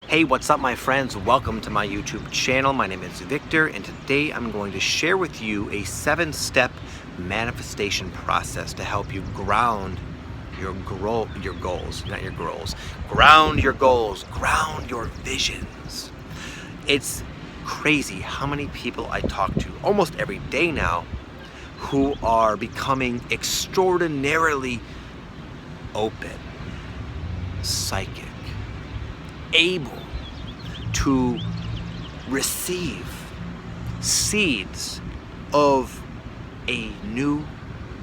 Hey, what's up my friends? Welcome to my YouTube channel. My name is Victor, and today I'm going to share with you a 7-step manifestation process to help you ground your goals, not your goals. Ground your goals, ground your visions. It's crazy how many people I talk to almost every day now who are becoming extraordinarily open, psychic, able to receive seeds of a new,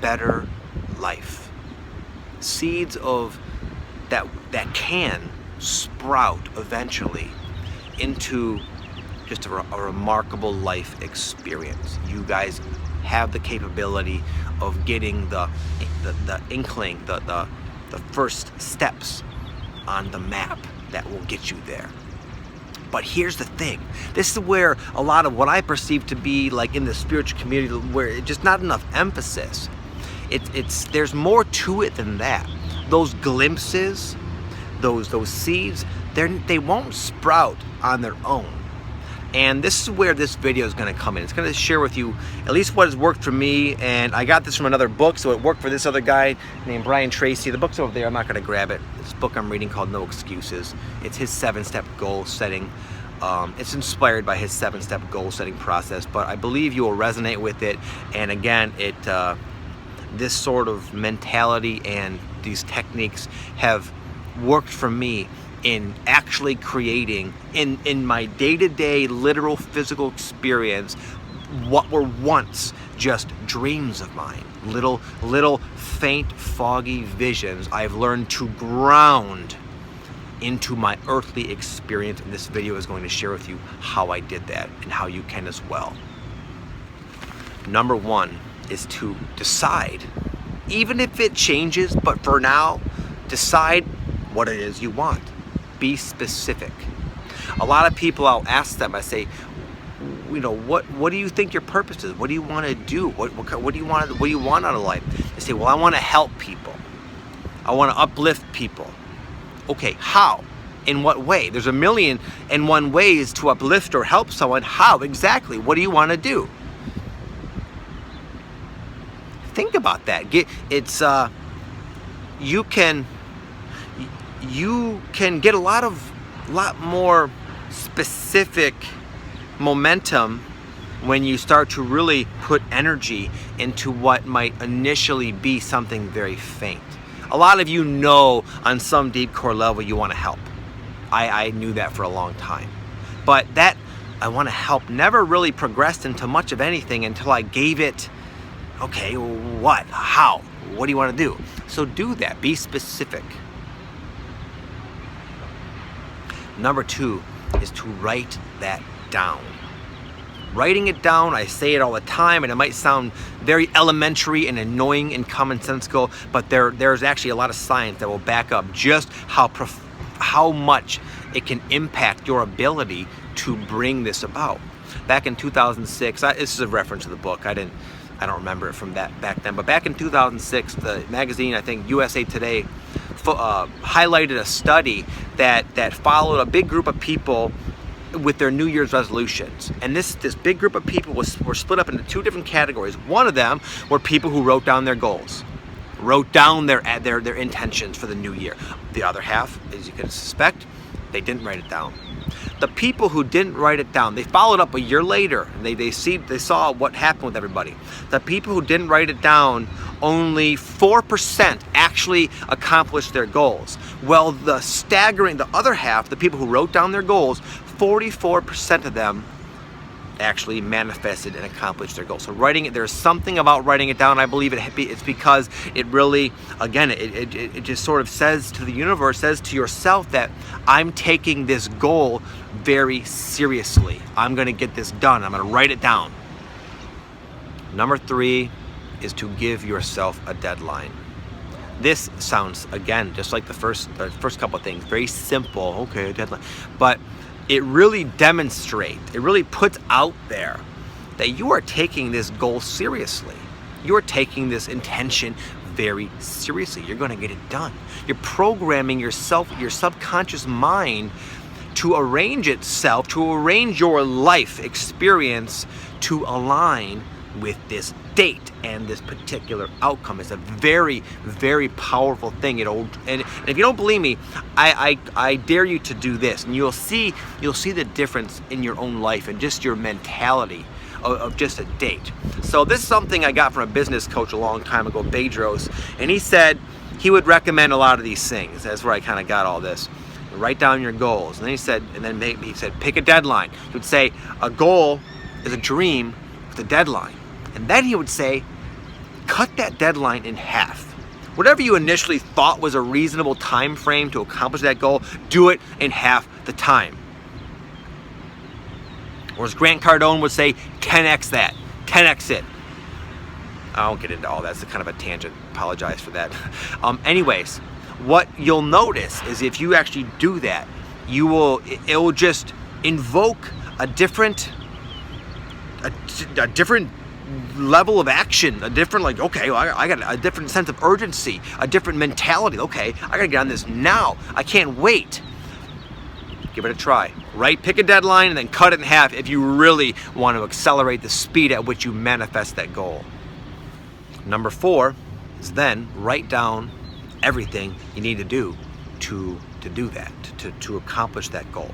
better life. Seeds of that can sprout eventually into just a remarkable life experience. You guys have the capability of getting the inkling, the first steps on the map that will get you there. But here's the thing. This is where a lot of what I perceive to be like in the spiritual community, where it's just not enough emphasis. There's more to it than that. Those glimpses, those seeds, they won't sprout on their own. And this is where this video is going to come in. It's going to share with you at least what has worked for me. And I got this from another book, so it worked for this other guy named Brian Tracy. The book's over there. I'm not going to grab it. This book I'm reading called No Excuses. It's his 7-step goal setting. It's inspired by his 7-step goal setting process, but I believe you will resonate with it. And again, this sort of mentality and these techniques have worked for me in actually creating in my day-to-day literal physical experience what were once just dreams of mine, little faint foggy visions. I've learned to ground into my earthly experience, and this video is going to share with you how I did that and how you can as well. Number 1 is to decide, even if it changes, but for now, decide what it is you want. Be specific. A lot of people, I'll ask them, I say, you know, what do you think your purpose is? What do you want to do? What do you want out of life? They say, well, I want to help people. I want to uplift people. Okay, how? In what way? There's 1,000,001 ways to uplift or help someone. How exactly? What do you want to do? Think about that. You can get a lot more specific momentum when you start to really put energy into what might initially be something very faint. A lot of you know on some deep core level you want to help. I knew that for a long time. But that I want to help never really progressed into much of anything until I gave it, okay, what? How? What do you want to do? So do that. Be specific. Number 2 is to write that down. Writing it down, I say it all the time, and it might sound very elementary and annoying and commonsensical, but there's actually a lot of science that will back up just how much it can impact your ability to bring this about. Back in 2006, this is a reference to the book. I don't remember it from that back then, but back in 2006, the magazine, I think USA Today, highlighted a study that followed a big group of people with their New Year's resolutions. And this big group of people were split up into 2 different categories. One of them were people who wrote down their goals, wrote down their intentions for the new year. The other half, as you can suspect, they didn't write it down. The people who didn't write it down, they followed up a year later, and they saw what happened with everybody. The people who didn't write it down, only 4% actually accomplished their goals. Well, the other half, the people who wrote down their goals, 44% of them actually manifested and accomplished their goals. So there's something about writing it down. I believe it's because it really, again, it just sort of says to the universe, says to yourself that I'm taking this goal very seriously. I'm going to get this done. I'm going to write it down. Number 3 is to give yourself a deadline. This sounds, again, just like the first couple of things, very simple. Okay, a deadline. But it really demonstrates, it really puts out there that you are taking this goal seriously. You are taking this intention very seriously. You're going to get it done. You're programming yourself, your subconscious mind to arrange itself, to arrange your life experience to align with this date and this particular outcome. Is a very, very powerful thing. And if you don't believe me, I dare you to do this, and you'll see the difference in your own life and just your mentality of just a date. So this is something I got from a business coach a long time ago, Bedros, and he said he would recommend a lot of these things. That's where I kind of got all this. Write down your goals. And then he said, pick a deadline. He would say a goal is a dream with a deadline. And then he would say, cut that deadline in half. Whatever you initially thought was a reasonable time frame to accomplish that goal, do it in half the time. Or as Grant Cardone would say, 10x that, 10x it. I won't get into all that. It's kind of a tangent. Apologize for that. Anyways, what you'll notice is if you actually do that, it will just invoke a different level of action, a different, like, okay, well, I got a different sense of urgency, a different mentality. Okay, I gotta get on this now. I can't wait. Give it a try, right? Pick a deadline and then cut it in half if you really want to accelerate the speed at which you manifest that goal. Number 4 is then write down everything you need to do to do that, to accomplish that goal.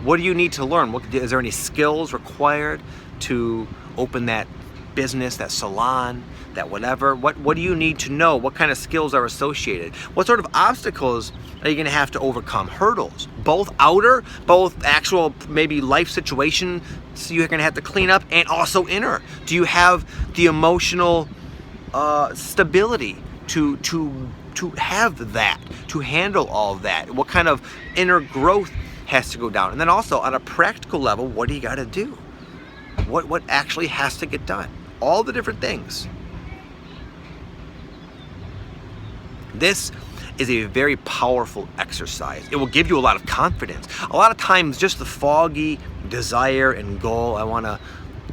What do you need to learn? Is there any skills required to open that business, that salon, that whatever? What do you need to know? What kind of skills are associated? What sort of obstacles are you going to have to overcome? Hurdles, both outer, both actual maybe life situation, so you're going to have to clean up, and also inner. Do you have the emotional stability to have that, to handle all of that? What kind of inner growth has to go down? And then also on a practical level, what do you got to do? What actually has to get done? All the different things. This is a very powerful exercise. It will give you a lot of confidence. A lot of times just the foggy desire and goal, I want to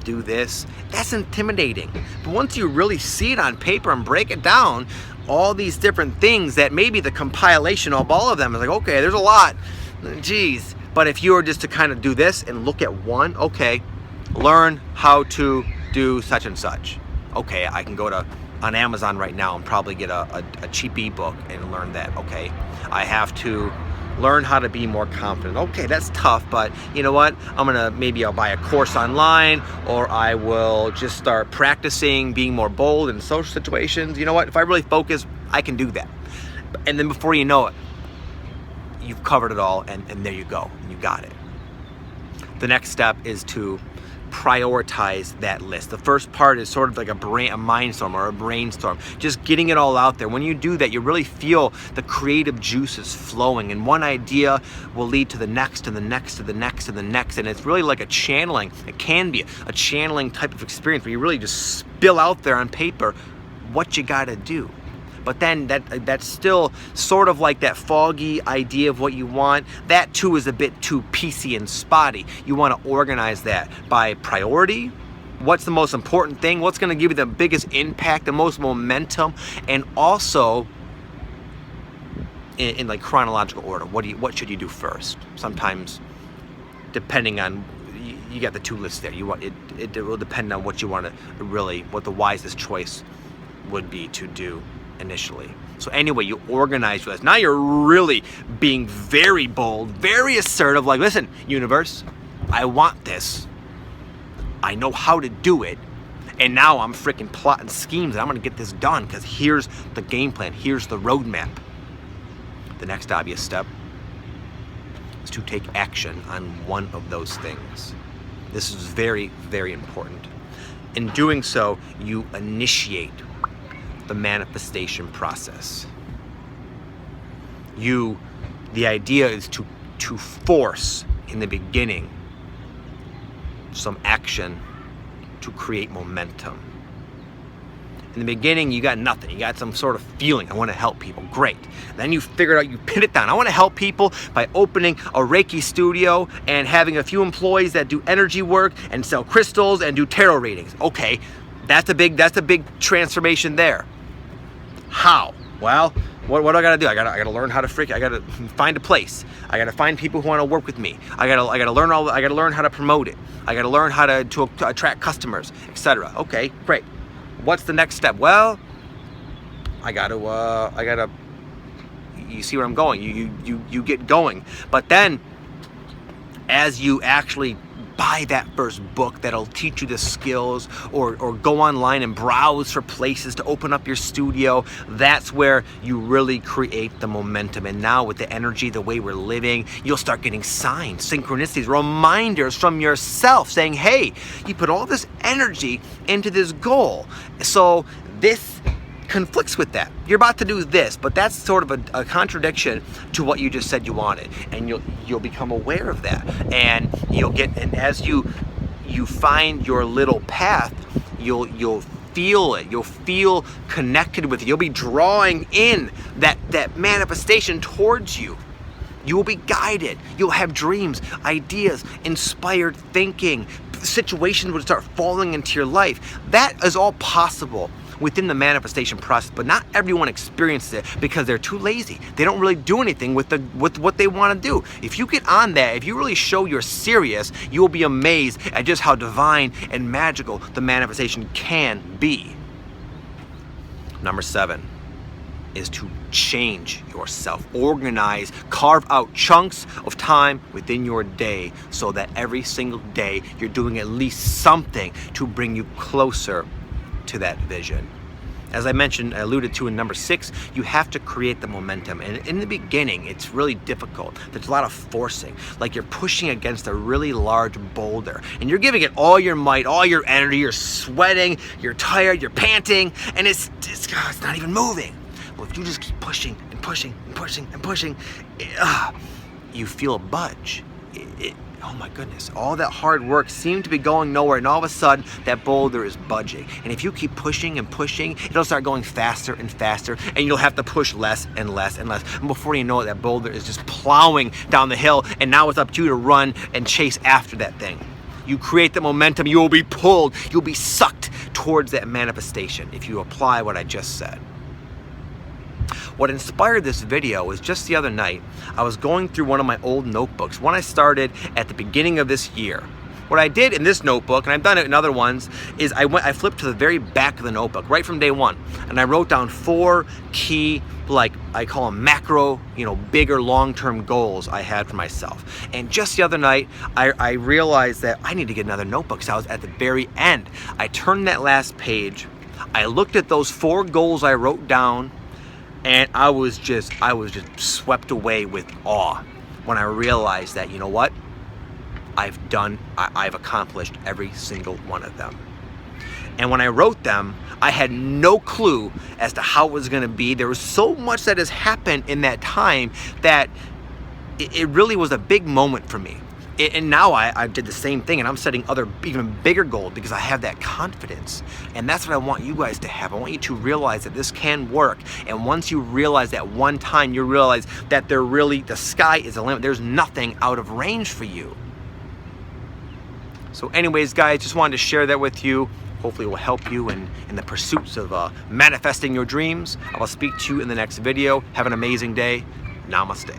do this, that's intimidating. But once you really see it on paper and break it down, all these different things that maybe the compilation of all of them is like, okay, there's a lot, geez. But if you were just to kind of do this and look at one, okay, learn how to do such and such. Okay, I can go on Amazon right now and probably get a cheap ebook and learn that. Okay, I have to learn how to be more confident. Okay, that's tough, but you know what? Maybe I'll buy a course online, or I will just start practicing being more bold in social situations. You know what? If I really focus, I can do that. And then before you know it, you've covered it all, and there you go. You got it. The next step is to prioritize that list. The first part is sort of like a mindstorm or a brainstorm, just getting it all out there. When you do that, you really feel the creative juices flowing, and one idea will lead to the next and the next to the next and the next, and it's really like a channeling. It can be a channeling type of experience where you really just spill out there on paper what you got to do. But then that's still sort of like that foggy idea of what you want. That too is a bit too piecey and spotty. You want to organize that by priority. What's the most important thing? What's going to give you the biggest impact, the most momentum, and also in like chronological order. What should you do first? Sometimes, depending on, you got the two lists there. It will depend on what you want to really, what the wisest choice would be to do initially. So anyway, you organize your list. Now you're really being very bold, very assertive, like, listen, universe, I want this. I know how to do it. And now I'm freaking plotting schemes and I'm gonna get this done because here's the game plan, here's the roadmap. The next obvious step is to take action on one of those things. This is very, very important. In doing so, you initiate the manifestation process. The idea is to force in the beginning some action to create momentum. In the beginning, you got nothing. You got some sort of feeling. I want to help people. Great. Then you figure out, you pin it down. I want to help people by opening a Reiki studio and having a few employees that do energy work and sell crystals and do tarot readings. Okay, that's a big transformation there. How? Well, What do I gotta do? I gotta learn how to I gotta find a place. I gotta find people who want to work with me. I gotta learn how to promote it. I gotta learn how to attract customers, etc. Okay, great. What's the next step? Well, I gotta. You see where I'm going. You get going, but then as you actually buy that first book that'll teach you the skills, or go online and browse for places to open up your studio, that's where you really create the momentum. And now with the energy, the way we're living, you'll start getting signs, synchronicities, reminders from yourself saying, hey, you put all this energy into this goal, so this conflicts with that. You're about to do this, but that's sort of a contradiction to what you just said you wanted, and you'll become aware of that, and and as you find your little path, you'll feel it. You'll feel connected with it. You'll be drawing in that manifestation towards you. You will be guided. You'll have dreams, ideas, inspired thinking. Situations will start falling into your life. That is all possible within the manifestation process, but not everyone experiences it because they're too lazy. They don't really do anything with what they want to do. If you get on that, if you really show you're serious, you will be amazed at just how divine and magical the manifestation can be. Number 7 is to change yourself. Organize, carve out chunks of time within your day so that every single day you're doing at least something to bring you closer to that vision. As I mentioned, I alluded to in number 6, you have to create the momentum. And in the beginning, it's really difficult. There's a lot of forcing, like you're pushing against a really large boulder and you're giving it all your might, all your energy, you're sweating, you're tired, you're panting, and it's not even moving. Well, if you just keep pushing and pushing and pushing and pushing, you feel a budge. Oh my goodness, all that hard work seemed to be going nowhere, and all of a sudden that boulder is budging. And if you keep pushing and pushing, it'll start going faster and faster, and you'll have to push less and less and less. And before you know it, that boulder is just plowing down the hill, and now it's up to you to run and chase after that thing. You create the momentum, you will be pulled, you'll be sucked towards that manifestation if you apply what I just said. What inspired this video was just the other night, I was going through one of my old notebooks, one I started at the beginning of this year. What I did in this notebook, and I've done it in other ones, is I flipped to the very back of the notebook, right from day one, and I wrote down 4 key, like I call them macro, bigger long-term goals I had for myself. And just the other night, I realized that I need to get another notebook, because I was at the very end. I turned that last page, I looked at those 4 goals I wrote down, and I was just swept away with awe when I realized that, you know what? I've accomplished every single one of them. And when I wrote them, I had no clue as to how it was going to be. There was so much that has happened in that time that it really was a big moment for me. And now I did the same thing, and I'm setting other even bigger goals because I have that confidence. And that's what I want you guys to have. I want you to realize that this can work. And once you realize that one time, you realize that the sky is the limit. There's nothing out of range for you. So anyways, guys, just wanted to share that with you. Hopefully it will help you in the pursuits of manifesting your dreams. I will speak to you in the next video. Have an amazing day. Namaste.